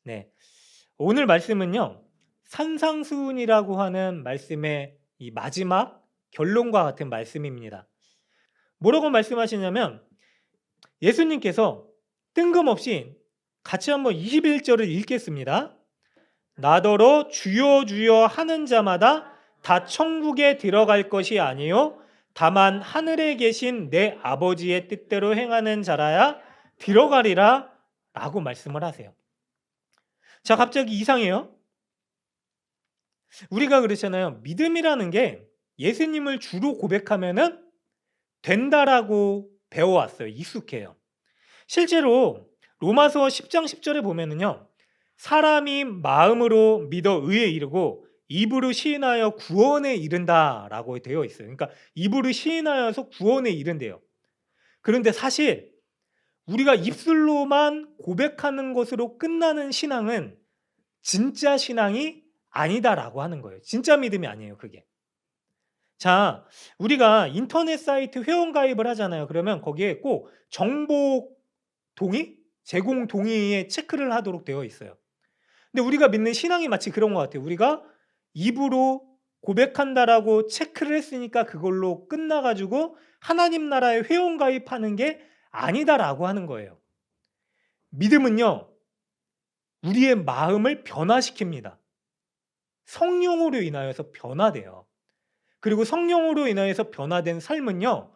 네. 오늘 말씀은요. 산상수훈이라고 하는 말씀의 이 마지막 결론과 같은 말씀입니다. 뭐라고 말씀하시냐면 예수님께서 뜬금없이 같이 한번 21절을 읽겠습니다. 나더러 주여 주여 하는 자마다 다 천국에 들어갈 것이 아니요 다만 하늘에 계신 내 아버지의 뜻대로 행하는 자라야 들어가리라 라고 말씀을 하세요. 자, 갑자기 이상해요. 우리가 그렇잖아요. 믿음이라는 게 예수님을 주로 고백하면은 된다라고 배워왔어요. 익숙해요. 실제로 로마서 10장 10절에 보면은요. 사람이 마음으로 믿어 의에 이르고 입으로 시인하여 구원에 이른다라고 되어 있어요. 그러니까 입으로 시인하여서 구원에 이른대요. 그런데 사실 우리가 입술로만 고백하는 것으로 끝나는 신앙은 진짜 신앙이 아니다라고 하는 거예요. 진짜 믿음이 아니에요, 그게. 자, 우리가 인터넷 사이트 회원 가입을 하잖아요. 그러면 거기에 꼭 정보 동의, 제공 동의에 체크를 하도록 되어 있어요. 근데 우리가 믿는 신앙이 마치 그런 것 같아요. 우리가 입으로 고백한다라고 체크를 했으니까 그걸로 끝나가지고 하나님 나라에 회원 가입하는 게 아니다라고 하는 거예요. 믿음은요, 우리의 마음을 변화시킵니다. 성령으로 인하여서 변화돼요. 그리고 성령으로 인하여서 변화된 삶은요,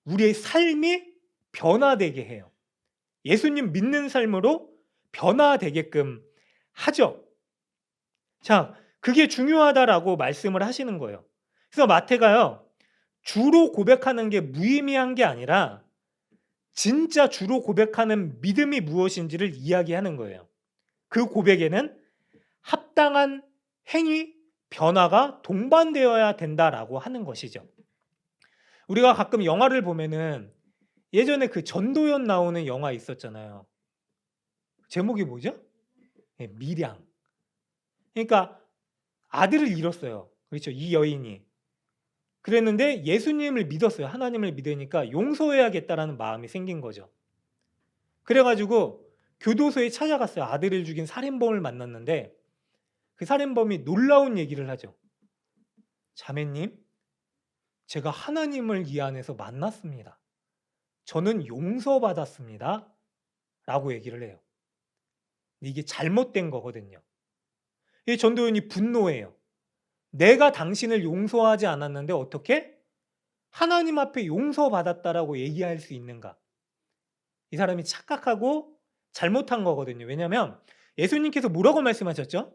우리의 삶이 변화되게 해요. 예수님 믿는 삶으로 변화되게끔 하죠. 자, 그게 중요하다라고 말씀을 하시는 거예요. 그래서 마태가요, 주로 고백하는 게 무의미한 게 아니라 진짜 주로 고백하는 믿음이 무엇인지를 이야기하는 거예요. 그 고백에는 합당한 행위, 변화가 동반되어야 된다라고 하는 것이죠. 우리가 가끔 영화를 보면은 예전에 그 전도연 나오는 영화 있었잖아요. 제목이 뭐죠? 네, 밀양. 그러니까 아들을 잃었어요. 그렇죠. 이 여인이. 그랬는데 예수님을 믿었어요. 하나님을 믿으니까 용서해야겠다라는 마음이 생긴 거죠. 그래가지고 교도소에 찾아갔어요. 아들을 죽인 살인범을 만났는데 그 살인범이 놀라운 얘기를 하죠. 자매님, 제가 하나님을 이 안에서 만났습니다. 저는 용서받았습니다. 라고 얘기를 해요. 이게 잘못된 거거든요. 이 전도연이 분노해요. 내가 당신을 용서하지 않았는데 어떻게 하나님 앞에 용서받았다라고 얘기할 수 있는가? 이 사람이 착각하고 잘못한 거거든요. 왜냐하면 예수님께서 뭐라고 말씀하셨죠?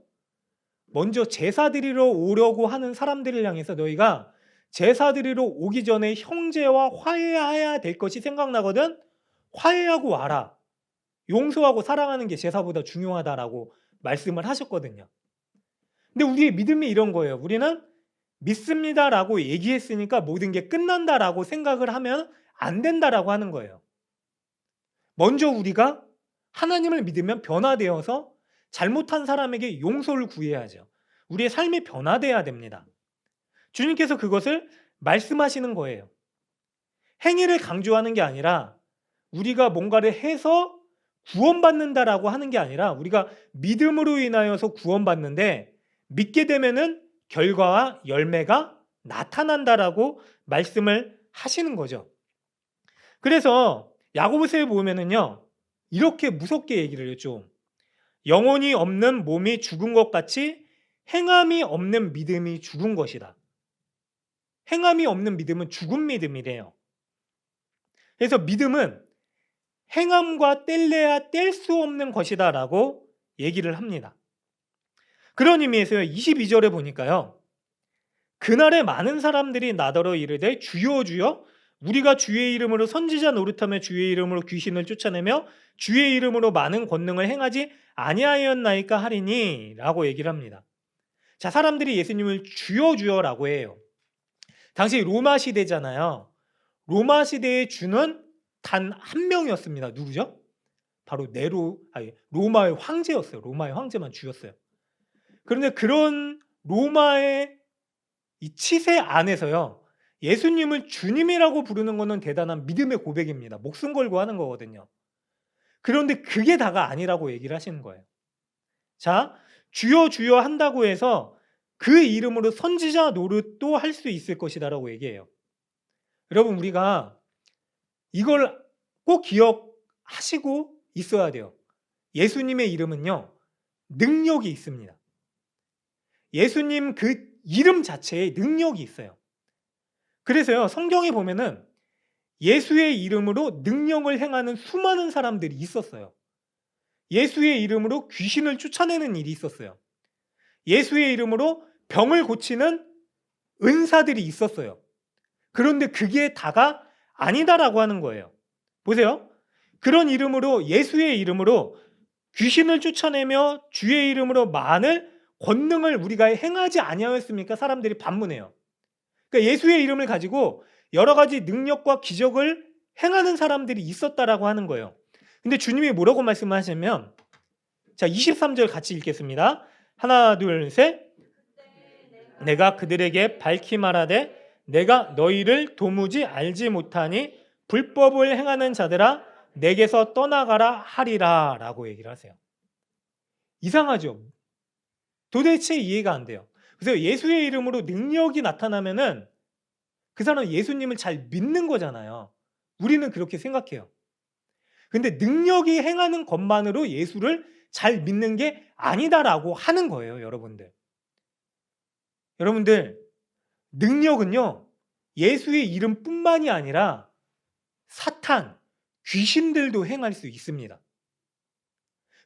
먼저 제사 드리러 오려고 하는 사람들을 향해서 너희가 제사 드리러 오기 전에 형제와 화해해야 될 것이 생각나거든? 화해하고 와라. 용서하고 사랑하는 게 제사보다 중요하다라고 말씀을 하셨거든요. 근데 우리의 믿음이 이런 거예요. 우리는 믿습니다라고 얘기했으니까 모든 게 끝난다라고 생각을 하면 안 된다라고 하는 거예요. 먼저 우리가 하나님을 믿으면 변화되어서 잘못한 사람에게 용서를 구해야죠. 우리의 삶이 변화돼야 됩니다. 주님께서 그것을 말씀하시는 거예요. 행위를 강조하는 게 아니라 우리가 뭔가를 해서 구원받는다라고 하는 게 아니라 우리가 믿음으로 인하여서 구원받는데 믿게 되면은 결과와 열매가 나타난다라고 말씀을 하시는 거죠. 그래서 야고보서에 보면은요, 이렇게 무섭게 얘기를 해요. 좀 영혼이 없는 몸이 죽은 것 같이 행함이 없는 믿음이 죽은 것이다. 행함이 없는 믿음은 죽은 믿음이래요. 그래서 믿음은 행함과 뗄래야 뗄 수 없는 것이다라고 얘기를 합니다. 그런 의미에서요, 22절에 보니까요, 그날에 많은 사람들이 나더러 이르되 주여 주여 우리가 주의 이름으로 선지자 노릇하며 주의 이름으로 귀신을 쫓아내며 주의 이름으로 많은 권능을 행하지 아니하였나이까 하리니 라고 얘기를 합니다. 자, 사람들이 예수님을 주여 주여라고 해요. 당시 로마 시대잖아요. 로마 시대의 주는 단 한 명이었습니다. 누구죠? 바로 로마의 황제였어요. 로마의 황제만 주였어요. 그런데 그런 로마의 이 치세 안에서요, 예수님을 주님이라고 부르는 것은 대단한 믿음의 고백입니다. 목숨 걸고 하는 거거든요. 그런데 그게 다가 아니라고 얘기를 하시는 거예요. 자, 주여 주여 한다고 해서 그 이름으로 선지자 노릇도 할 수 있을 것이다라고 얘기해요. 여러분, 우리가 이걸 꼭 기억하시고 있어야 돼요. 예수님의 이름은요, 능력이 있습니다. 예수님 그 이름 자체에 능력이 있어요. 그래서요, 성경에 보면은 예수의 이름으로 능력을 행하는 수많은 사람들이 있었어요. 예수의 이름으로 귀신을 쫓아내는 일이 있었어요. 예수의 이름으로 병을 고치는 은사들이 있었어요. 그런데 그게 다가 아니다라고 하는 거예요. 보세요. 그런 이름으로, 예수의 이름으로 귀신을 쫓아내며 주의 이름으로 많은 권능을 우리가 행하지 아니하였습니까? 사람들이 반문해요. 그러니까 예수의 이름을 가지고 여러 가지 능력과 기적을 행하는 사람들이 있었다라고 하는 거예요. 근데 주님이 뭐라고 말씀하시냐면, 자, 23절 같이 읽겠습니다. 하나, 둘, 셋. 내가 그들에게 밝히 말하되 내가 너희를 도무지 알지 못하니 불법을 행하는 자들아 내게서 떠나가라 하리라 라고 얘기를 하세요. 이상하죠? 도대체 이해가 안 돼요. 그래서 예수의 이름으로 능력이 나타나면은 그 사람은 예수님을 잘 믿는 거잖아요. 우리는 그렇게 생각해요. 근데 능력이 행하는 것만으로 예수를 잘 믿는 게 아니다라고 하는 거예요, 여러분들. 여러분들, 능력은요, 예수의 이름뿐만이 아니라 사탄, 귀신들도 행할 수 있습니다.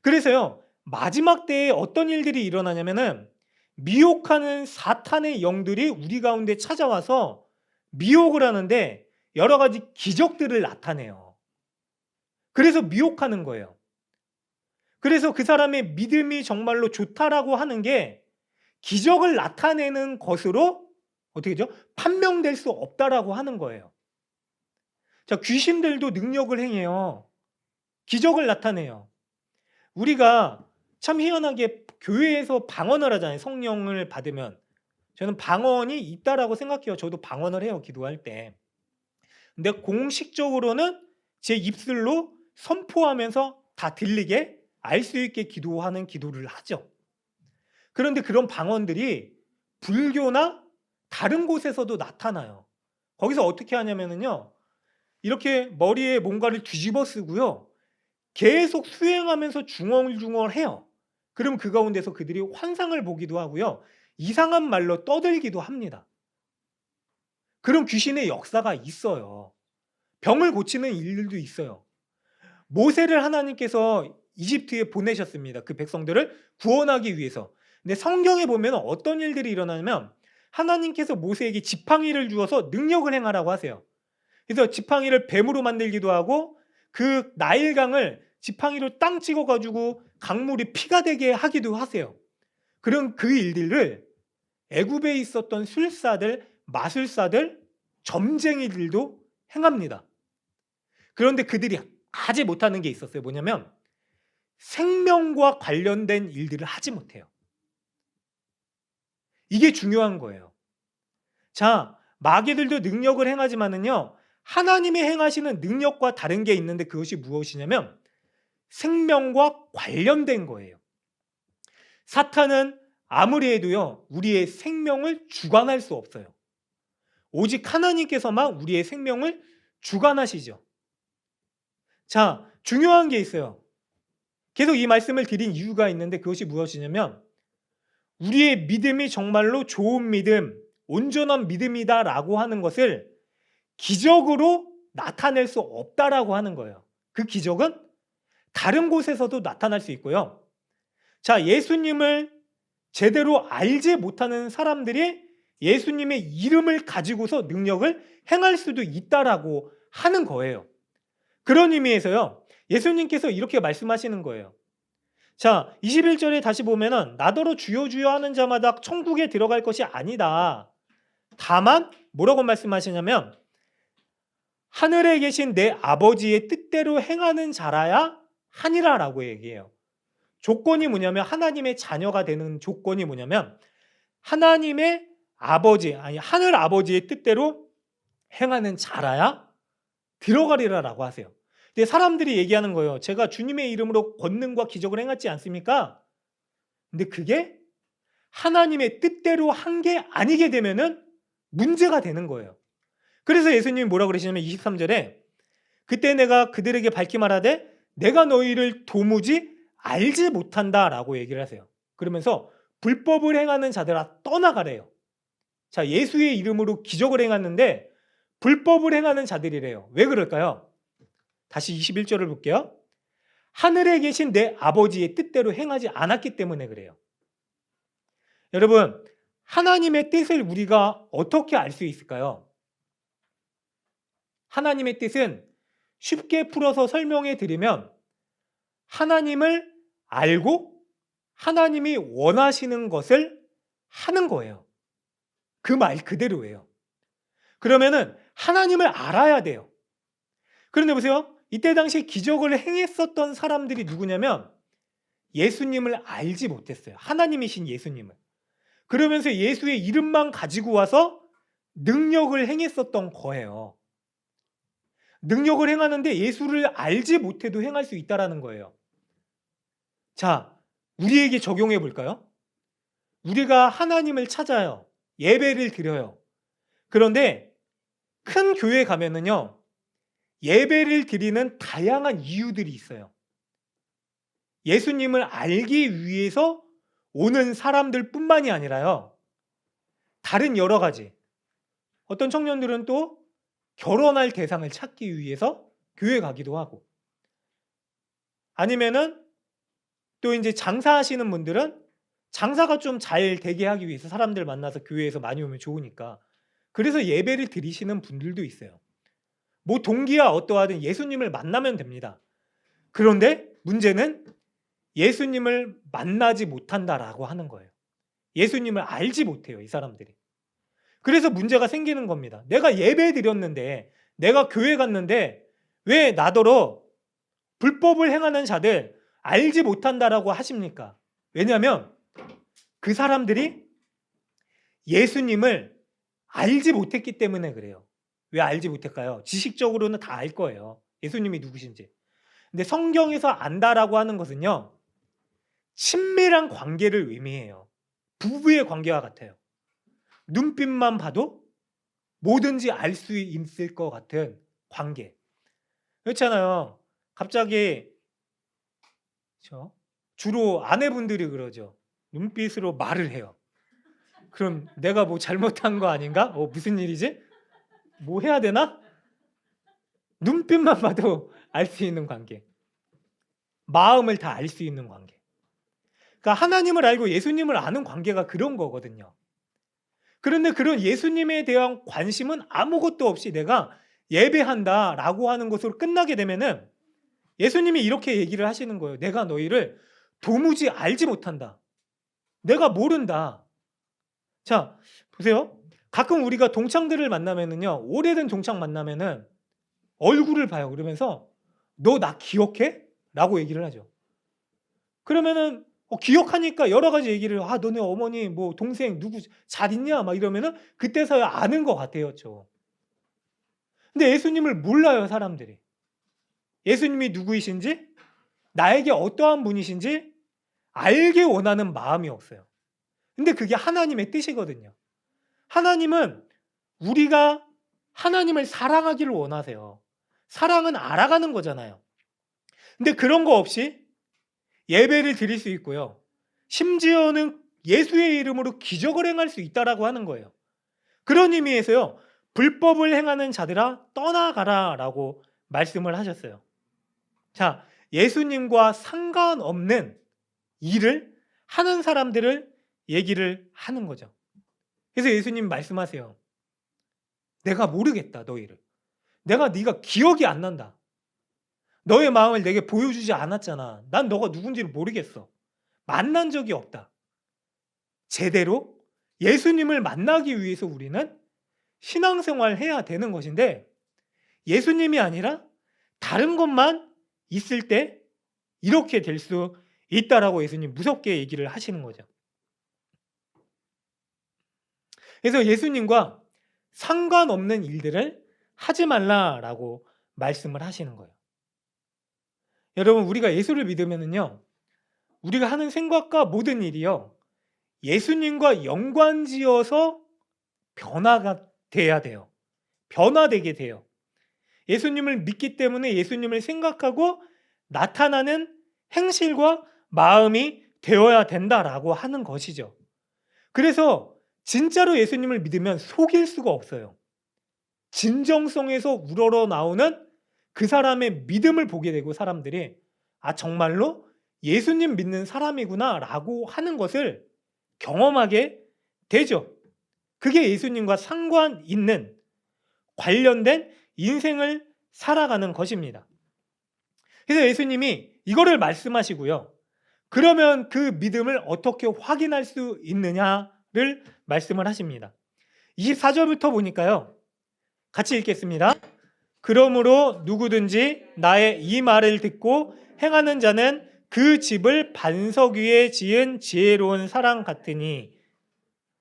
그래서요, 마지막 때에 어떤 일들이 일어나냐면은 미혹하는 사탄의 영들이 우리 가운데 찾아와서 미혹을 하는데 여러 가지 기적들을 나타내요. 그래서 미혹하는 거예요. 그래서 그 사람의 믿음이 정말로 좋다라고 하는 게 기적을 나타내는 것으로 어떻게 죠? 판명될 수 없다라고 하는 거예요. 자, 귀신들도 능력을 행해요. 기적을 나타내요. 우리가 참 희한하게 교회에서 방언을 하잖아요. 성령을 받으면. 저는 방언이 있다라고 생각해요. 저도 방언을 해요, 기도할 때. 근데 공식적으로는 제 입술로 선포하면서 다 들리게 알 수 있게 기도하는 기도를 하죠. 그런데 그런 방언들이 불교나 다른 곳에서도 나타나요. 거기서 어떻게 하냐면요, 이렇게 머리에 뭔가를 뒤집어 쓰고요, 계속 수행하면서 중얼중얼 해요. 그럼 그 가운데서 그들이 환상을 보기도 하고요, 이상한 말로 떠들기도 합니다. 그런 귀신의 역사가 있어요. 병을 고치는 일들도 있어요. 모세를 하나님께서 이집트에 보내셨습니다. 그 백성들을 구원하기 위해서. 근데 성경에 보면 어떤 일들이 일어나냐면 하나님께서 모세에게 지팡이를 주어서 능력을 행하라고 하세요. 그래서 지팡이를 뱀으로 만들기도 하고 그 나일강을 지팡이로 땅 찍어가지고 강물이 피가 되게 하기도 하세요. 그런 그 일들을 애굽에 있었던 술사들, 마술사들, 점쟁이들도 행합니다. 그런데 그들이 하지 못하는 게 있었어요. 뭐냐면 생명과 관련된 일들을 하지 못해요. 이게 중요한 거예요. 자, 마귀들도 능력을 행하지만은요, 하나님이 행하시는 능력과 다른 게 있는데 그것이 무엇이냐면 생명과 관련된 거예요. 사탄은 아무리 해도요, 우리의 생명을 주관할 수 없어요. 오직 하나님께서만 우리의 생명을 주관하시죠. 자, 중요한 게 있어요. 계속 이 말씀을 드린 이유가 있는데 그것이 무엇이냐면 우리의 믿음이 정말로 좋은 믿음, 온전한 믿음이다라고 하는 것을 기적으로 나타낼 수 없다라고 하는 거예요. 그 기적은 다른 곳에서도 나타날 수 있고요. 자, 예수님을 제대로 알지 못하는 사람들이 예수님의 이름을 가지고서 능력을 행할 수도 있다라고 하는 거예요. 그런 의미에서요, 예수님께서 이렇게 말씀하시는 거예요. 자, 21절에 다시 보면은 나더러 주여 주여 하는 자마다 천국에 들어갈 것이 아니다. 다만 뭐라고 말씀하시냐면 하늘에 계신 내 아버지의 뜻대로 행하는 자라야 하니라라고 얘기해요. 조건이 뭐냐면, 하나님의 자녀가 되는 조건이 뭐냐면 하나님의 아버지, 아니 하늘 아버지의 뜻대로 행하는 자라야 들어가리라라고 하세요. 근데 사람들이 얘기하는 거예요. 제가 주님의 이름으로 권능과 기적을 행하지 않습니까? 근데 그게 하나님의 뜻대로 한 게 아니게 되면은 문제가 되는 거예요. 그래서 예수님이 뭐라 그러시냐면 23절에 그때 내가 그들에게 밝히 말하되 내가 너희를 도무지 알지 못한다라고 얘기를 하세요. 그러면서 불법을 행하는 자들아 떠나가래요. 자, 예수의 이름으로 기적을 행했는데 불법을 행하는 자들이래요. 왜 그럴까요? 다시 21절을 볼게요. 하늘에 계신 내 아버지의 뜻대로 행하지 않았기 때문에 그래요. 여러분, 하나님의 뜻을 우리가 어떻게 알 수 있을까요? 하나님의 뜻은 쉽게 풀어서 설명해 드리면 하나님을 알고 하나님이 원하시는 것을 하는 거예요. 그 말 그대로예요. 그러면은 하나님을 알아야 돼요. 그런데 보세요. 이때 당시 기적을 행했었던 사람들이 누구냐면 예수님을 알지 못했어요. 하나님이신 예수님을. 그러면서 예수의 이름만 가지고 와서 능력을 행했었던 거예요. 능력을 행하는데 예수를 알지 못해도 행할 수 있다는 거예요. 자, 우리에게 적용해 볼까요? 우리가 하나님을 찾아요. 예배를 드려요. 그런데 큰 교회 가면은요, 예배를 드리는 다양한 이유들이 있어요. 예수님을 알기 위해서 오는 사람들 뿐만이 아니라요, 다른 여러 가지. 어떤 청년들은 또 결혼할 대상을 찾기 위해서 교회 가기도 하고, 아니면은 또 이제 장사하시는 분들은 장사가 좀 잘 되게 하기 위해서 사람들 만나서 교회에서 많이 오면 좋으니까 그래서 예배를 드리시는 분들도 있어요. 뭐 동기야 어떠하든 예수님을 만나면 됩니다. 그런데 문제는 예수님을 만나지 못한다라고 하는 거예요. 예수님을 알지 못해요, 이 사람들이. 그래서 문제가 생기는 겁니다. 내가 예배 드렸는데, 내가 교회 갔는데 왜 나더러 불법을 행하는 자들 알지 못한다라고 하십니까? 왜냐하면 그 사람들이 예수님을 알지 못했기 때문에 그래요. 왜 알지 못할까요? 지식적으로는 다 알 거예요. 예수님이 누구신지. 근데 성경에서 안다라고 하는 것은요, 친밀한 관계를 의미해요. 부부의 관계와 같아요. 눈빛만 봐도 뭐든지 알 수 있을 것 같은 관계. 그렇잖아요. 갑자기 주로 아내분들이 그러죠. 눈빛으로 말을 해요. 그럼 내가 뭐 잘못한 거 아닌가? 무슨 일이지? 뭐 해야 되나? 눈빛만 봐도 알 수 있는 관계. 마음을 다 알 수 있는 관계. 그러니까 하나님을 알고 예수님을 아는 관계가 그런 거거든요. 그런데 그런 예수님에 대한 관심은 아무것도 없이 내가 예배한다라고 하는 것으로 끝나게 되면은 예수님이 이렇게 얘기를 하시는 거예요. 내가 너희를 도무지 알지 못한다. 내가 모른다. 자, 보세요. 가끔 우리가 동창들을 만나면은요, 오래된 동창 만나면은 얼굴을 봐요. 그러면서 너 나 기억해? 라고 얘기를 하죠. 그러면은 기억하니까 여러 가지 얘기를, 너네 어머니 뭐 동생 누구 잘 있냐 막 이러면은 그때서야 아는 것 같아요. 근데 예수님을 몰라요, 사람들이. 예수님이 누구이신지, 나에게 어떠한 분이신지 알게 원하는 마음이 없어요. 근데 그게 하나님의 뜻이거든요. 하나님은 우리가 하나님을 사랑하기를 원하세요. 사랑은 알아가는 거잖아요. 근데 그런 거 없이 예배를 드릴 수 있고요. 심지어는 예수의 이름으로 기적을 행할 수 있다라고 하는 거예요. 그런 의미에서요, 불법을 행하는 자들아 떠나가라라고 말씀을 하셨어요. 자, 예수님과 상관없는 일을 하는 사람들을 얘기를 하는 거죠. 그래서 예수님 말씀하세요. 내가 모르겠다, 너희를. 네가 기억이 안 난다. 너의 마음을 내게 보여주지 않았잖아. 난 너가 누군지를 모르겠어. 만난 적이 없다. 제대로 예수님을 만나기 위해서 우리는 신앙생활을 해야 되는 것인데, 예수님이 아니라 다른 것만 있을 때 이렇게 될 수 있다라고 예수님 무섭게 얘기를 하시는 거죠. 그래서 예수님과 상관없는 일들을 하지 말라라고 말씀을 하시는 거예요. 여러분, 우리가 예수를 믿으면은요, 우리가 하는 생각과 모든 일이요, 예수님과 연관지어서 변화가 돼야 돼요. 변화되게 돼요. 예수님을 믿기 때문에 예수님을 생각하고 나타나는 행실과 마음이 되어야 된다라고 하는 것이죠. 그래서 진짜로 예수님을 믿으면 속일 수가 없어요. 진정성에서 우러러 나오는 그 사람의 믿음을 보게 되고, 사람들이 정말로 예수님 믿는 사람이구나 라고 하는 것을 경험하게 되죠. 그게 예수님과 상관 있는 관련된 인생을 살아가는 것입니다. 그래서 예수님이 이거를 말씀하시고요, 그러면 그 믿음을 어떻게 확인할 수 있느냐를 말씀을 하십니다. 24절부터 보니까요, 같이 읽겠습니다. 그러므로 누구든지 나의 이 말을 듣고 행하는 자는 그 집을 반석 위에 지은 지혜로운 사람 같으니.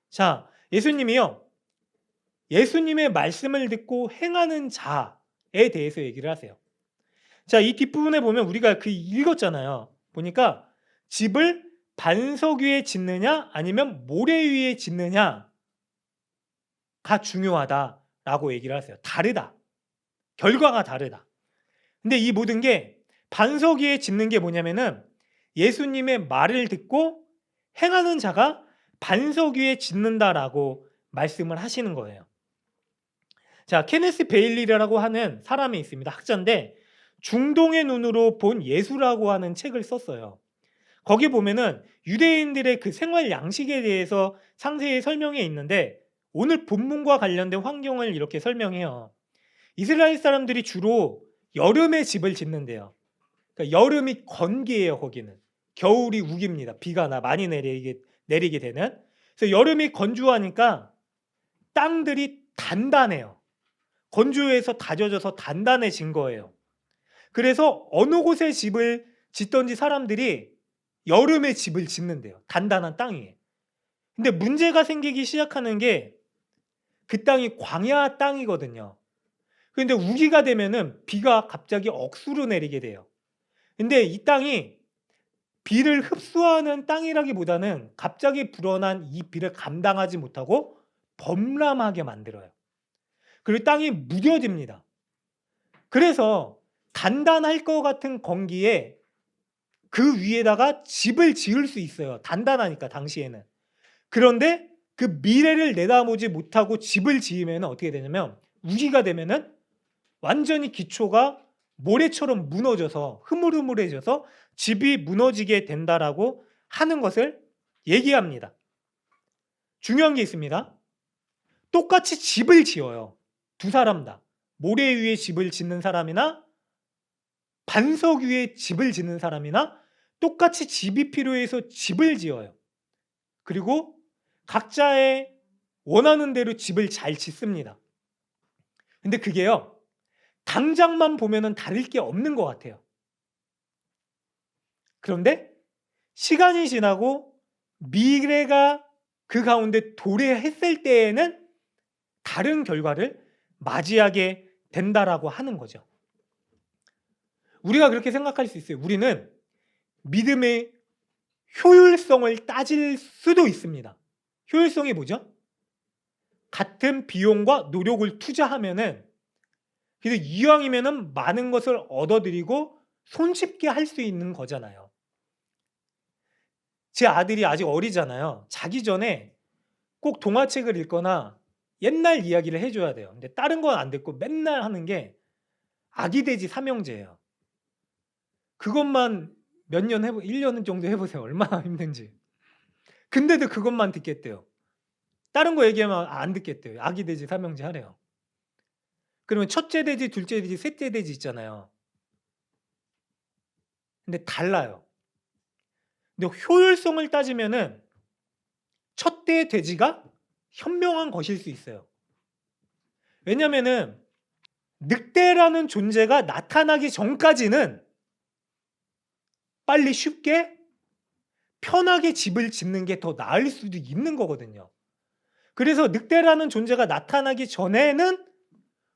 자, 예수님이요, 예수님의 말씀을 듣고 행하는 자에 대해서 얘기를 하세요. 자, 이 뒷부분에 보면 우리가 읽었잖아요. 보니까 집을 반석 위에 짓느냐 아니면 모래 위에 짓느냐가 중요하다라고 얘기를 하세요. 다르다. 결과가 다르다. 근데 이 모든 게 반석 위에 짓는 게 뭐냐면은 예수님의 말을 듣고 행하는 자가 반석 위에 짓는다라고 말씀을 하시는 거예요. 자, 케네스 베일리라고 하는 사람이 있습니다. 학자인데 중동의 눈으로 본 예수라고 하는 책을 썼어요. 거기 보면은 유대인들의 그 생활 양식에 대해서 상세히 설명해 있는데, 오늘 본문과 관련된 환경을 이렇게 설명해요. 이스라엘 사람들이 주로 여름에 집을 짓는데요. 그러니까 여름이 건기예요. 거기는 겨울이 우깁니다. 비가 많이 내리게 되는. 그래서 여름이 건조하니까 땅들이 단단해요. 건조해서 다져져서 단단해진 거예요. 그래서 어느 곳에 집을 짓던지 사람들이 여름에 집을 짓는데요. 단단한 땅에. 근데 문제가 생기기 시작하는 게 그 땅이 광야 땅이거든요. 그런데 우기가 되면은 비가 갑자기 억수로 내리게 돼요. 근데 이 땅이 비를 흡수하는 땅이라기보다는 갑자기 불어난 이 비를 감당하지 못하고 범람하게 만들어요. 그리고 땅이 무뎌집니다. 그래서 단단할 것 같은 건기에 그 위에다가 집을 지을 수 있어요. 단단하니까 당시에는. 그런데 그 미래를 내다보지 못하고 집을 지으면 어떻게 되냐면, 우기가 되면은 완전히 기초가 모래처럼 무너져서 흐물흐물해져서 집이 무너지게 된다라고 하는 것을 얘기합니다. 중요한 게 있습니다. 똑같이 집을 지어요. 두 사람 다. 모래 위에 집을 짓는 사람이나 반석 위에 집을 짓는 사람이나 똑같이 집이 필요해서 집을 지어요. 그리고 각자의 원하는 대로 집을 잘 짓습니다. 근데 그게요, 당장만 보면은 다를 게 없는 것 같아요. 그런데 시간이 지나고 미래가 그 가운데 도래했을 때에는 다른 결과를 맞이하게 된다라고 하는 거죠. 우리가 그렇게 생각할 수 있어요. 우리는 믿음의 효율성을 따질 수도 있습니다. 효율성이 뭐죠? 같은 비용과 노력을 투자하면은, 그래서 이왕이면은 많은 것을 얻어들이고 손쉽게 할 수 있는 거잖아요. 제 아들이 아직 어리잖아요. 자기 전에 꼭 동화책을 읽거나 옛날 이야기를 해줘야 돼요. 근데 다른 건 안 듣고 맨날 하는 게 아기 돼지 삼형제예요. 그것만 몇 년 1년 정도 해보세요. 얼마나 힘든지. 근데도 그것만 듣겠대요. 다른 거 얘기하면 안 듣겠대요. 아기 돼지 삼형제 하래요. 그러면 첫째 돼지, 둘째 돼지, 셋째 돼지 있잖아요. 근데 달라요. 근데 효율성을 따지면은 첫째 돼지가 현명한 것일 수 있어요. 왜냐면은 늑대라는 존재가 나타나기 전까지는 빨리 쉽게 편하게 집을 짓는 게 더 나을 수도 있는 거거든요. 그래서 늑대라는 존재가 나타나기 전에는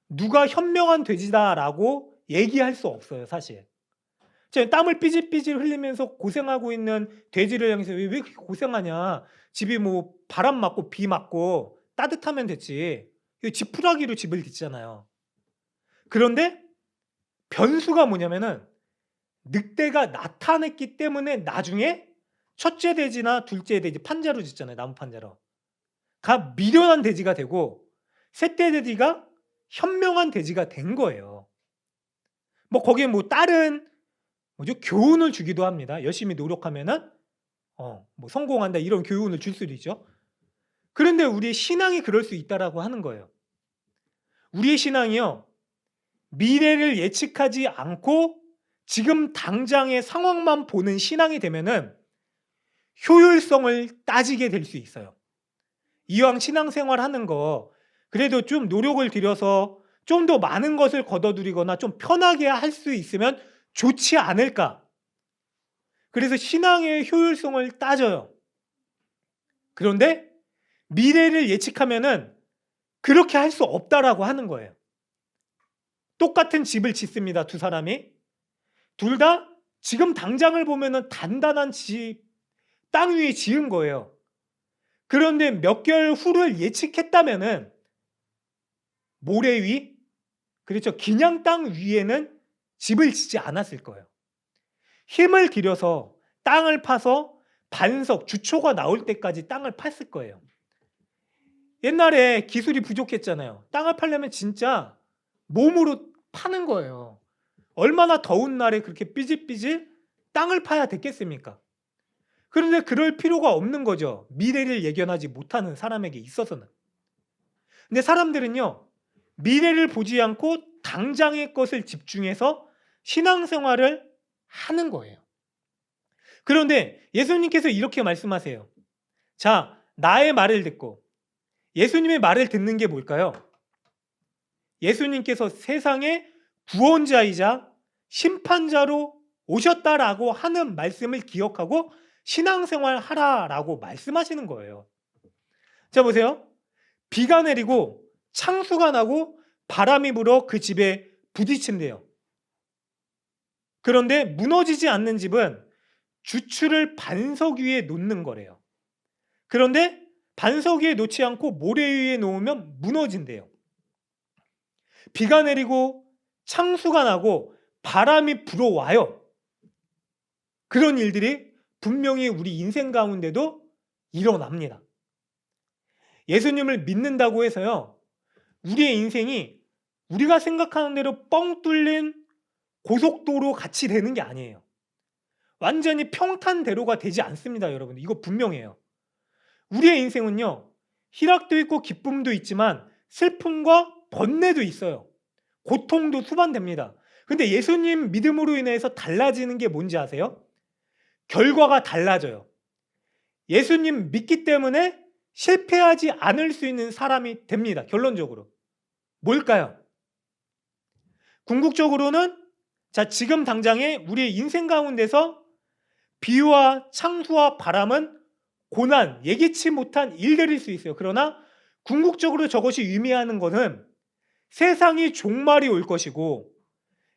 누가 현명한 돼지다라고 얘기할 수 없어요, 사실. 땀을 삐질삐질 흘리면서 고생하고 있는 돼지를 향해서 왜 이렇게 고생하냐. 집이 뭐 바람 맞고 비 맞고 따뜻하면 됐지. 지푸라기로 집을 짓잖아요. 그런데 변수가 뭐냐면은 늑대가 나타냈기 때문에 나중에 첫째 돼지나 둘째 돼지 판자로 짓잖아요. 나무 판자로. 가 미련한 돼지가 되고 셋째 돼지가 현명한 돼지가 된 거예요. 뭐 거기에 뭐 다른 뭐죠? 교훈을 주기도 합니다. 열심히 노력하면은 뭐 성공한다 이런 교훈을 줄 수도 있죠. 그런데 우리의 신앙이 그럴 수 있다라고 하는 거예요. 우리의 신앙이요. 미래를 예측하지 않고 지금 당장의 상황만 보는 신앙이 되면은 효율성을 따지게 될 수 있어요. 이왕 신앙생활 하는 거 그래도 좀 노력을 들여서 좀 더 많은 것을 거둬들이거나 좀 편하게 할 수 있으면 좋지 않을까. 그래서 신앙의 효율성을 따져요. 그런데 미래를 예측하면은 그렇게 할 수 없다라고 하는 거예요. 똑같은 집을 짓습니다. 두 사람이. 둘 다 지금 당장을 보면은 단단한 집, 땅 위에 지은 거예요. 그런데 몇 개월 후를 예측했다면은 모래 위, 그렇죠. 그냥 땅 위에는 집을 짓지 않았을 거예요. 힘을 들여서 땅을 파서 반석, 주초가 나올 때까지 땅을 팠을 거예요. 옛날에 기술이 부족했잖아요. 땅을 파려면 진짜 몸으로 파는 거예요. 얼마나 더운 날에 그렇게 삐질삐질 땅을 파야 됐겠습니까? 그런데 그럴 필요가 없는 거죠. 미래를 예견하지 못하는 사람에게 있어서는. 근데 사람들은요. 미래를 보지 않고 당장의 것을 집중해서 신앙생활을 하는 거예요. 그런데 예수님께서 이렇게 말씀하세요. 자, 나의 말을 듣고 예수님의 말을 듣는 게 뭘까요? 예수님께서 세상의 구원자이자 심판자로 오셨다라고 하는 말씀을 기억하고 신앙생활 하라라고 말씀하시는 거예요. 자, 보세요. 비가 내리고 창수가 나고 바람이 불어 그 집에 부딪힌대요. 그런데 무너지지 않는 집은 주추를 반석 위에 놓는 거래요. 그런데 반석 위에 놓지 않고 모래 위에 놓으면 무너진대요. 비가 내리고 창수가 나고 바람이 불어와요. 그런 일들이 분명히 우리 인생 가운데도 일어납니다. 예수님을 믿는다고 해서요. 우리의 인생이 우리가 생각하는 대로 뻥 뚫린 고속도로 같이 되는 게 아니에요. 완전히 평탄대로가 되지 않습니다, 여러분. 이거 분명해요. 우리의 인생은요. 희락도 있고 기쁨도 있지만 슬픔과 번뇌도 있어요. 고통도 수반됩니다. 근데 예수님 믿음으로 인해서 달라지는 게 뭔지 아세요? 결과가 달라져요. 예수님 믿기 때문에 실패하지 않을 수 있는 사람이 됩니다. 결론적으로. 뭘까요? 궁극적으로는 지금 당장에 우리의 인생 가운데서 비와 창수와 바람은 고난, 예기치 못한 일들일 수 있어요. 그러나 궁극적으로 저것이 의미하는 것은 세상이 종말이 올 것이고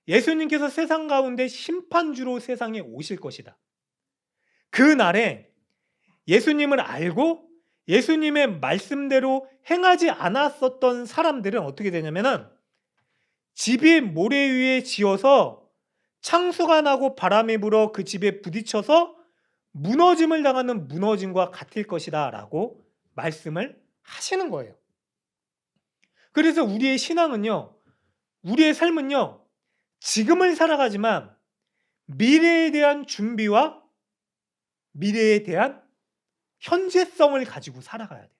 예수님께서 세상 가운데 심판주로 세상에 오실 것이다. 그 날에 예수님을 알고 예수님의 말씀대로 행하지 않았었던 사람들은 어떻게 되냐면은 집이 모래 위에 지어서 창수가 나고 바람이 불어 그 집에 부딪혀서 무너짐을 당하는 무너짐과 같을 것이다 라고 말씀을 하시는 거예요. 그래서 우리의 신앙은요, 우리의 삶은요, 지금을 살아가지만 미래에 대한 준비와 미래에 대한 현재성을 가지고 살아가야 돼요.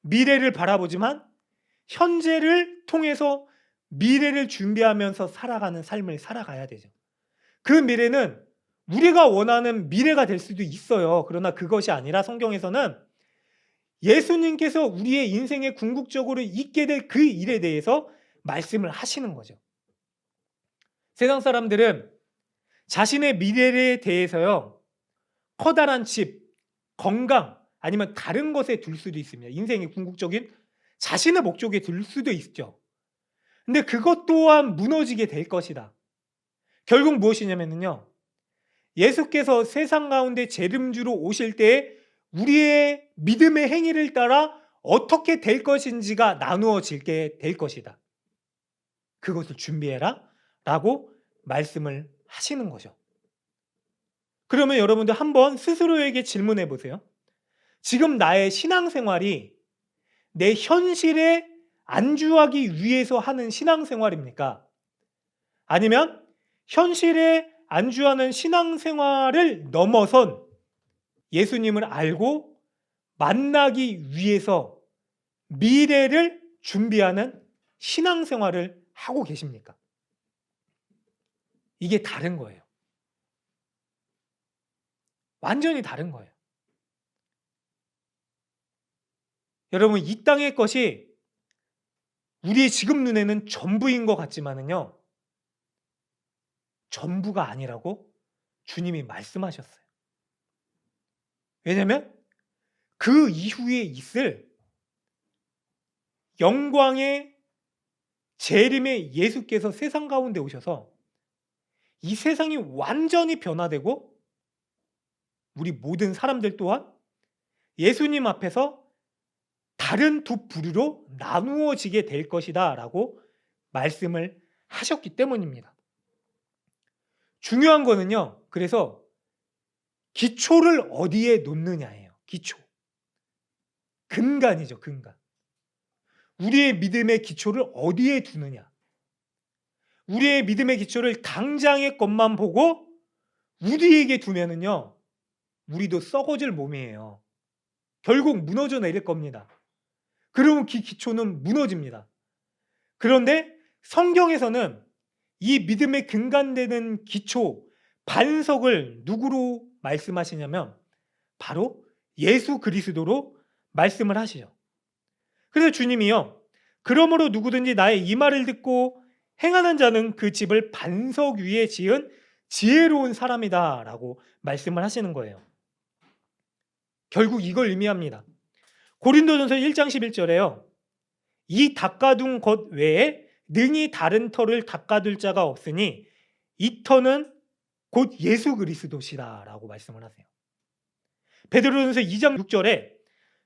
미래를 바라보지만 현재를 통해서 미래를 준비하면서 살아가는 삶을 살아가야 되죠. 그 미래는 우리가 원하는 미래가 될 수도 있어요. 그러나 그것이 아니라 성경에서는 예수님께서 우리의 인생에 궁극적으로 있게 될 그 일에 대해서 말씀을 하시는 거죠. 세상 사람들은 자신의 미래에 대해서요, 커다란 집, 건강, 아니면 다른 것에 둘 수도 있습니다. 인생의 궁극적인 자신의 목적에 둘 수도 있죠. 근데 그것 또한 무너지게 될 것이다. 결국 무엇이냐면요. 예수께서 세상 가운데 재림주로 오실 때에 우리의 믿음의 행위를 따라 어떻게 될 것인지가 나누어지게 될 것이다. 그것을 준비해라 라고 말씀을 하시는 거죠. 그러면 여러분들 한번 스스로에게 질문해 보세요. 지금 나의 신앙생활이 내 현실에 안주하기 위해서 하는 신앙생활입니까? 아니면 현실에 안주하는 신앙생활을 넘어선 예수님을 알고 만나기 위해서 미래를 준비하는 신앙생활을 하고 계십니까? 이게 다른 거예요. 완전히 다른 거예요. 여러분, 이 땅의 것이 우리의 지금 눈에는 전부인 것 같지만은요, 전부가 아니라고 주님이 말씀하셨어요. 왜냐하면 그 이후에 있을 영광의 재림의 예수께서 세상 가운데 오셔서 이 세상이 완전히 변화되고 우리 모든 사람들 또한 예수님 앞에서 다른 두 부류로 나누어지게 될 것이다 라고 말씀을 하셨기 때문입니다. 중요한 거는요, 그래서 기초를 어디에 놓느냐예요. 기초. 근간이죠, 근간. 우리의 믿음의 기초를 어디에 두느냐. 우리의 믿음의 기초를 당장의 것만 보고 우리에게 두면은요, 우리도 썩어질 몸이에요. 결국 무너져 내릴 겁니다. 그러면 그 기초는 무너집니다. 그런데 성경에서는 이 믿음의 근간되는 기초, 반석을 누구로 말씀하시냐면 바로 예수 그리스도로 말씀을 하시죠. 그래서 주님이요, 그러므로 누구든지 나의 이 말을 듣고 행하는 자는 그 집을 반석 위에 지은 지혜로운 사람이다 라고 말씀을 하시는 거예요. 결국 이걸 의미합니다. 고린도전서 1장 11절에요. 이 닦아둔 것 외에 능히 다른 터를 닦아둘 자가 없으니 이 터는 곧 예수 그리스도시다 라고 말씀을 하세요. 베드로전서 2장 6절에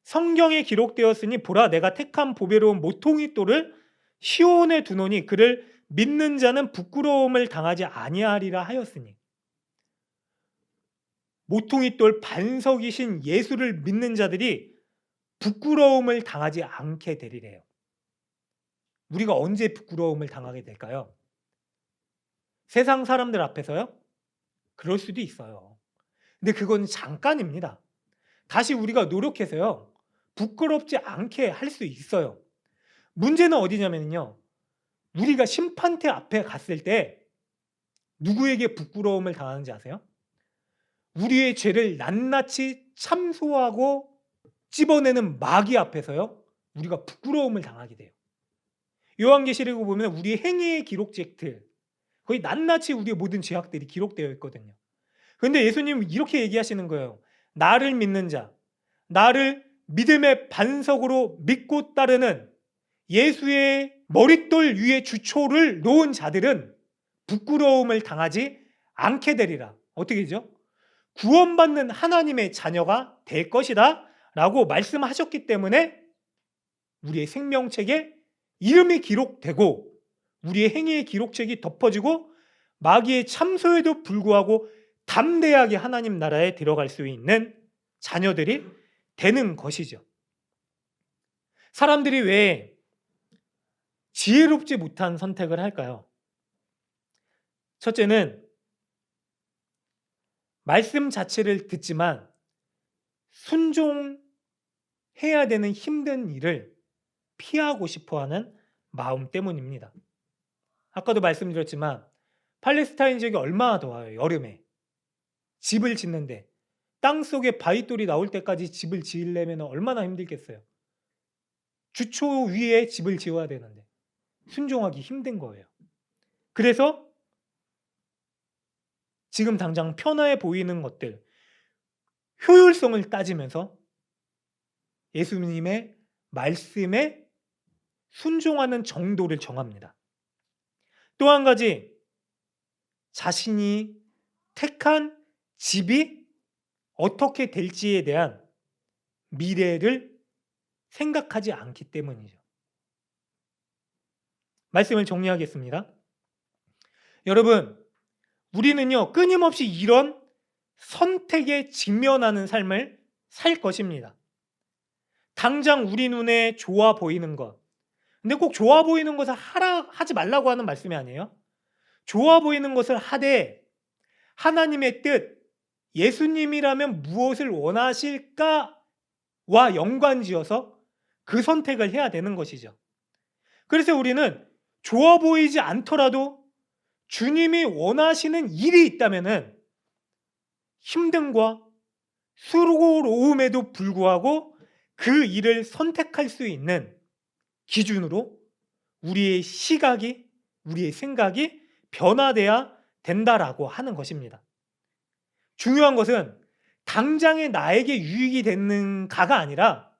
성경에 기록되었으니 보라 내가 택한 보배로운 모퉁이 돌을 시온에 두노니 그를 믿는 자는 부끄러움을 당하지 아니하리라 하였으니, 모퉁이 돌 반석이신 예수를 믿는 자들이 부끄러움을 당하지 않게 되리래요. 우리가 언제 부끄러움을 당하게 될까요? 세상 사람들 앞에서요? 그럴 수도 있어요. 근데 그건 잠깐입니다. 다시 우리가 노력해서요, 부끄럽지 않게 할 수 있어요. 문제는 어디냐면요, 우리가 심판대 앞에 갔을 때 누구에게 부끄러움을 당하는지 아세요? 우리의 죄를 낱낱이 참소하고 찝어내는 마귀 앞에서요, 우리가 부끄러움을 당하게 돼요. 요한계시록을 보면 우리의 행위의 기록책들, 거의 낱낱이 우리의 모든 죄악들이 기록되어 있거든요. 그런데 예수님은 이렇게 얘기하시는 거예요. 나를 믿는 자, 나를 믿음의 반석으로 믿고 따르는 예수의 머릿돌 위에 주초를 놓은 자들은 부끄러움을 당하지 않게 되리라. 어떻게 되죠? 구원받는 하나님의 자녀가 될 것이다 라고 말씀하셨기 때문에 우리의 생명책에 이름이 기록되고 우리의 행위의 기록책이 덮어지고 마귀의 참소에도 불구하고 담대하게 하나님 나라에 들어갈 수 있는 자녀들이 되는 것이죠. 사람들이 왜 지혜롭지 못한 선택을 할까요? 첫째는 말씀 자체를 듣지만 순종해야 되는 힘든 일을 피하고 싶어하는 마음 때문입니다. 아까도 말씀드렸지만 팔레스타인 지역이 얼마나 더워요. 여름에 집을 짓는데 땅속에 바위돌이 나올 때까지 집을 지으려면 얼마나 힘들겠어요. 주초 위에 집을 지어야 되는데 순종하기 힘든 거예요. 그래서 지금 당장 편해 보이는 것들, 효율성을 따지면서 예수님의 말씀에 순종하는 정도를 정합니다. 또 한 가지, 자신이 택한 집이 어떻게 될지에 대한 미래를 생각하지 않기 때문이죠. 말씀을 정리하겠습니다. 여러분, 우리는요, 끊임없이 이런 선택에 직면하는 삶을 살 것입니다. 당장 우리 눈에 좋아 보이는 것. 근데 꼭 좋아 보이는 것을 하지 말라고 하는 말씀이 아니에요. 좋아 보이는 것을 하되 하나님의 뜻, 예수님이라면 무엇을 원하실까와 연관지어서 그 선택을 해야 되는 것이죠. 그래서 우리는 좋아 보이지 않더라도 주님이 원하시는 일이 있다면은 힘듦과 수고로움에도 불구하고 그 일을 선택할 수 있는 기준으로 우리의 시각이, 우리의 생각이 변화돼야 된다라고 하는 것입니다. 중요한 것은 당장에 나에게 유익이 되는가가 아니라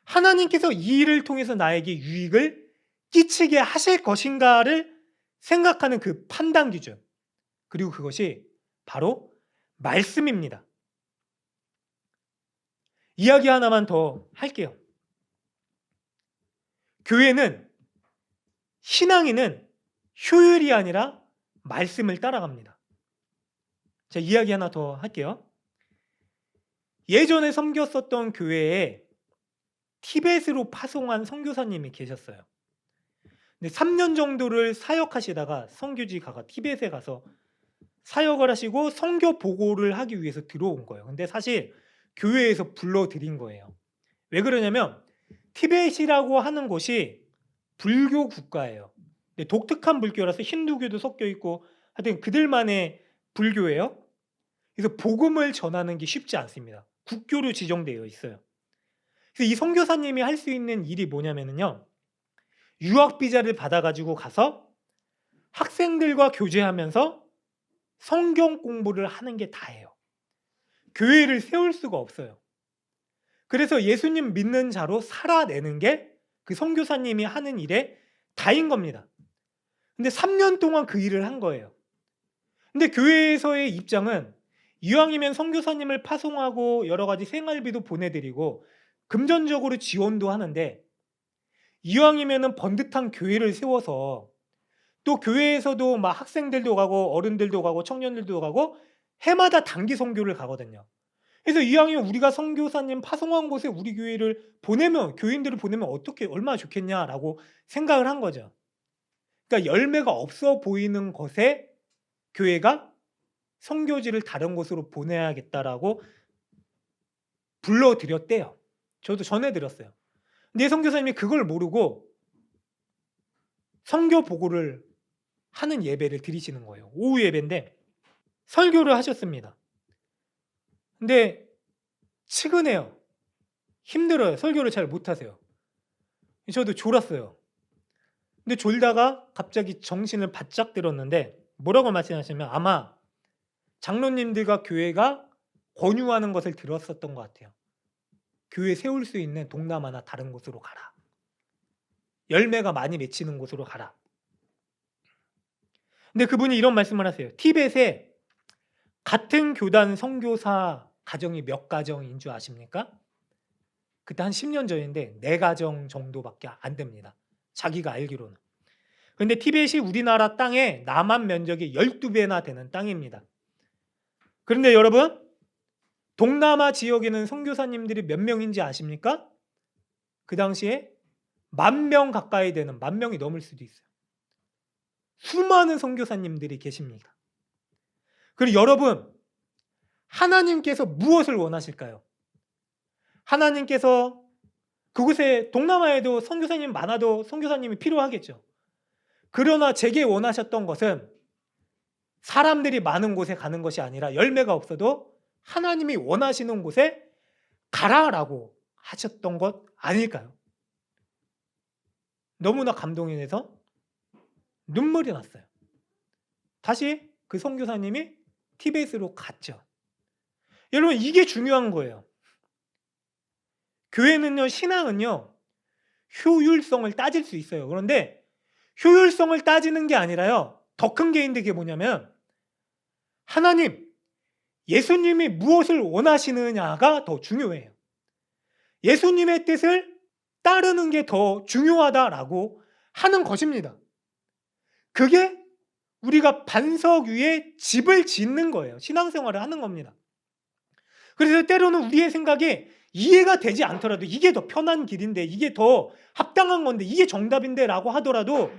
하나님께서 이 일을 통해서 나에게 유익을 끼치게 하실 것인가를 생각하는 그 판단 기준. 그리고 그것이 바로 말씀입니다. 이야기 하나만 더 할게요. 교회는, 신앙인은 효율이 아니라 말씀을 따라갑니다. 자, 이야기 하나 더 할게요. 예전에 섬겼었던 교회에 티벳으로 파송한 선교사님이 계셨어요. 근데 3년 정도를 사역하시다가 선교지 가가 티벳에 가서 사역을 하시고 선교 보고를 하기 위해서 들어온 거예요. 근데 사실 교회에서 불러들인 거예요. 왜 그러냐면 티벳이라고 하는 곳이 불교 국가예요. 근데 독특한 불교라서 힌두교도 섞여 있고 하여튼 그들만의 불교예요. 그래서 복음을 전하는 게 쉽지 않습니다. 국교로 지정되어 있어요. 그래서 이 선교사님이 할 수 있는 일이 뭐냐면요, 유학 비자를 받아가지고 가서 학생들과 교제하면서 성경 공부를 하는 게 다예요. 교회를 세울 수가 없어요. 그래서 예수님 믿는 자로 살아내는 게 그 선교사님이 하는 일의 다인 겁니다. 근데 3년 동안 그 일을 한 거예요. 근데 교회에서의 입장은 이왕이면 선교사님을 파송하고 여러 가지 생활비도 보내드리고 금전적으로 지원도 하는데 이왕이면은 번듯한 교회를 세워서 또 교회에서도 막 학생들도 가고 어른들도 가고 청년들도 가고 해마다 단기 선교를 가거든요. 그래서 이왕이면 우리가 선교사님 파송한 곳에 우리 교회를 보내면, 교인들을 보내면 어떻게 얼마나 좋겠냐라고 생각을 한 거죠. 그러니까 열매가 없어 보이는 것에 교회가 선교지를 다른 곳으로 보내야겠다라고 불러들였대요. 저도 전해드렸어요. 근데 선교사님이 그걸 모르고 선교 보고를 하는 예배를 드리시는 거예요. 오후 예배인데 설교를 하셨습니다. 근데 측은해요. 힘들어요. 설교를 잘 못하세요. 저도 졸았어요. 근데 졸다가 갑자기 정신을 바짝 들었는데 뭐라고 말씀하시냐면 아마 장로님들과 교회가 권유하는 것을 들었었던 것 같아요. 교회 세울 수 있는 동남아나 다른 곳으로 가라. 열매가 많이 맺히는 곳으로 가라. 근데 그분이 이런 말씀을 하세요. 티벳에 같은 교단 선교사 가정이 몇 가정인 줄 아십니까? 그때 한 10년 전인데 4가정 정도밖에 안 됩니다. 자기가 알기로는. 근데 티벳이 우리나라 땅의 남한 면적이 12배나 되는 땅입니다. 그런데 여러분, 동남아 지역에는 선교사님들이 몇 명인지 아십니까? 그 당시에 10,000명 가까이 되는, 10,000명이 넘을 수도 있어요. 수많은 선교사님들이 계십니다. 그리고 여러분, 하나님께서 무엇을 원하실까요? 하나님께서 그곳에 동남아에도 선교사님 많아도 선교사님이 필요하겠죠. 그러나 제게 원하셨던 것은 사람들이 많은 곳에 가는 것이 아니라 열매가 없어도 하나님이 원하시는 곳에 가라라고 하셨던 것 아닐까요? 너무나 감동이 돼서 눈물이 났어요. 다시 그 선교사님이 티벳으로 갔죠. 여러분, 이게 중요한 거예요. 교회는요, 신앙은요, 효율성을 따질 수 있어요. 그런데 효율성을 따지는 게 아니라요, 더 큰 게 있는데 그게 뭐냐면 하나님, 예수님이 무엇을 원하시느냐가 더 중요해요. 예수님의 뜻을 따르는 게 더 중요하다라고 하는 것입니다. 그게 우리가 반석 위에 집을 짓는 거예요. 신앙생활을 하는 겁니다. 그래서 때로는 우리의 생각에 이해가 되지 않더라도 이게 더 편한 길인데, 이게 더 합당한 건데, 이게 정답인데 라고 하더라도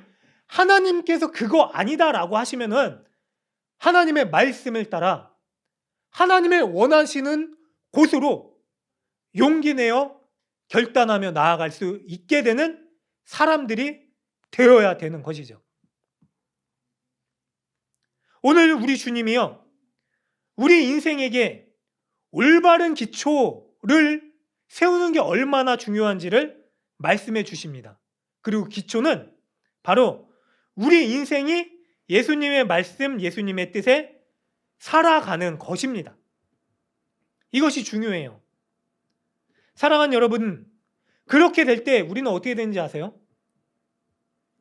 하나님께서 그거 아니다라고 하시면은 하나님의 말씀을 따라 하나님의 원하시는 곳으로 용기 내어 결단하며 나아갈 수 있게 되는 사람들이 되어야 되는 것이죠. 오늘 우리 주님이요, 우리 인생에게 올바른 기초를 세우는 게 얼마나 중요한지를 말씀해 주십니다. 그리고 기초는 바로 우리 인생이 예수님의 말씀, 예수님의 뜻에 살아가는 것입니다. 이것이 중요해요. 사랑하는 여러분, 그렇게 될 때 우리는 어떻게 되는지 아세요?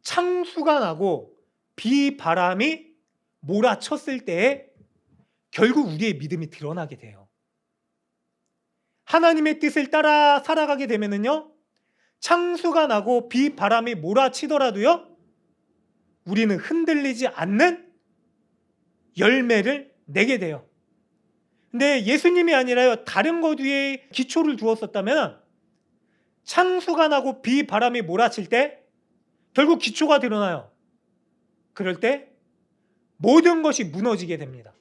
창수가 나고 비바람이 몰아쳤을 때에 결국 우리의 믿음이 드러나게 돼요. 하나님의 뜻을 따라 살아가게 되면은요, 창수가 나고 비바람이 몰아치더라도요, 우리는 흔들리지 않는 열매를 내게 돼요. 근데 예수님이 아니라요, 다른 것 위에 기초를 두었었다면 창수가 나고 비바람이 몰아칠 때 결국 기초가 드러나요. 그럴 때 모든 것이 무너지게 됩니다.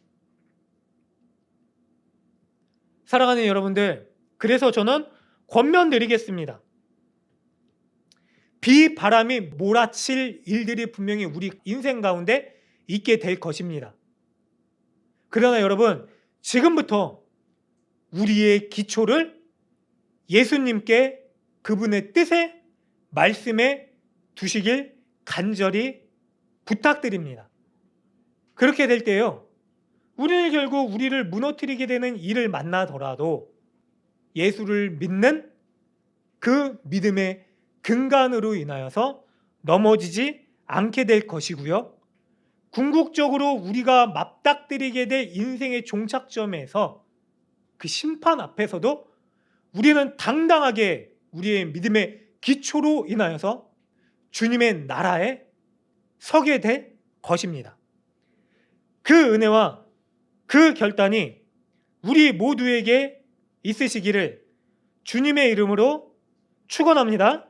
사랑하는 여러분들, 그래서 저는 권면드리겠습니다. 비바람이 몰아칠 일들이 분명히 우리 인생 가운데 있게 될 것입니다. 그러나 여러분, 지금부터 우리의 기초를 예수님께, 그분의 뜻에, 말씀에 두시길 간절히 부탁드립니다. 그렇게 될 때요, 우리는 결국 우리를 무너뜨리게 되는 일을 만나더라도 예수를 믿는 그 믿음의 근간으로 인하여서 넘어지지 않게 될 것이고요, 궁극적으로 우리가 맞닥뜨리게 될 인생의 종착점에서 그 심판 앞에서도 우리는 당당하게 우리의 믿음의 기초로 인하여서 주님의 나라에 서게 될 것입니다. 그 은혜와 그 결단이 우리 모두에게 있으시기를 주님의 이름으로 축원합니다.